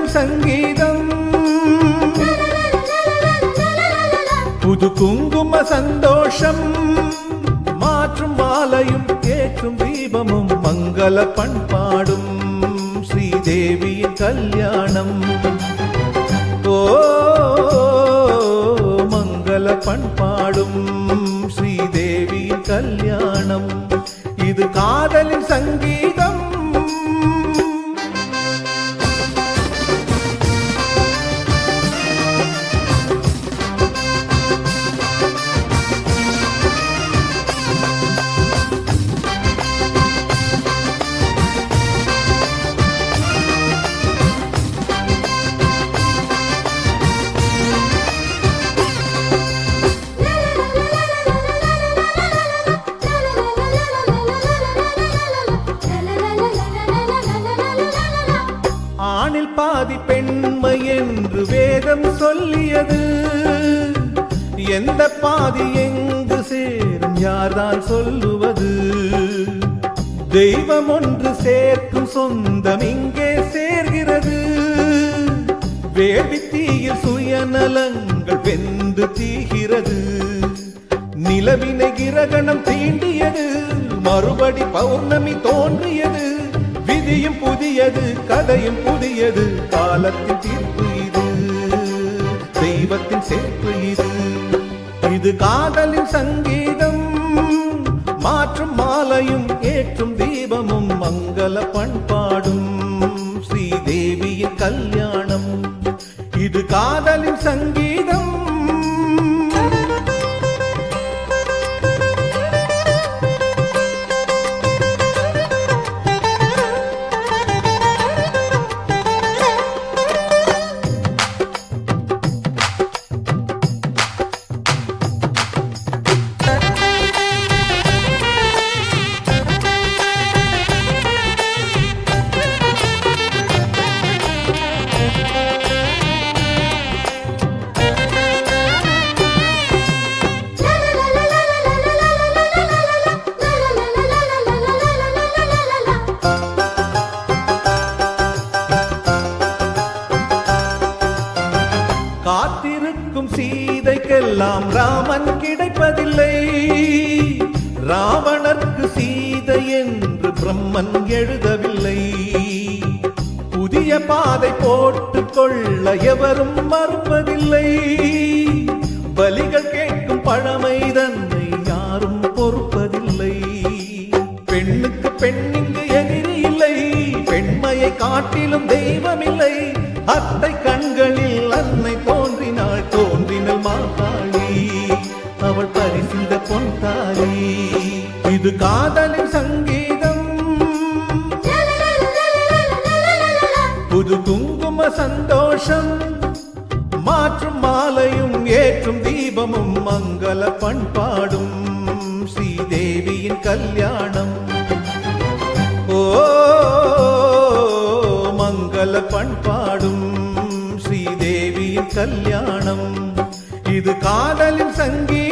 காதலின் சங்கீதம், புது குங்கும சந்தோஷம், மாற்றும் மாலையும் ஏற்றும் தீபமும் மங்கள பண்பாடும் ஸ்ரீதேவியின் கல்யாணம். ஓ மங்கள பண்பாடும் ஸ்ரீதேவியின் கல்யாணம், இது காதலின் சங்கீதம். ஆணில் பாதி பெண்மை என்று வேதம் சொல்லியது, எந்த பாதி எங்கு சேரும் யார்தான் சொல்லுவது? தெய்வம் ஒன்று சேர்க்கும் சொந்தம் இங்கே சேர்கிறது, வேள்வித்தீயில் சுயநலங்கள் வெந்து தீகிறது. நிலவினை கிரகணம் தீண்டியது, மறுபடி பௌர்ணமி தோன்றியது. விதியும் புதியது, கதையும் புதியது, காலத்தின் தீர்ப்பு இது, தெய்வத்தின் சேர்ப்பு இது. இது காதலின் சங்கீதம், மாற்றும் மாலையும் ஏற்றும் தீபமும் மங்கள பண்பாடும் ஸ்ரீதேவியின் கல்யாணம், இது காதலின் சங்கீதம். காத்திருக்கும் சீதைக்கெல்லாம் ராமன் கிடைப்பதில்லை, ராவணர்க்கு சீதை என்று பிரம்மன் எழுதவில்லை. புதிய பாதை போட்டுக் கொள்ள எவரும் மறுப்பதில்லை, பலிகள் கேட்கும் பழமை தன்னை யாரும் பொறுப்பதில்லை. பெண்ணுக்கு பெண்ணிங்கு எதிரி இல்லை, பெண்மையை காட்டிலும் தெய்வமில்லை. அத்தை கண்களில் அன்னை தோன்றினாள், தோன்றினல் மாகாளி, அவள் பரிசிந்த பொன்தாலி. இது காதலின் சங்கீதம், புது குங்கும சந்தோஷம், மாற்றும் மாலையும் ஏற்றும் தீபமும் மங்கள பண்பாடும் ஸ்ரீதேவியின் கல்யாணம். ஓ மங்கள பண்பாடும் ஸ்ரீதேவியின் கல்யாணம், இது காதலின் சங்கீதம்.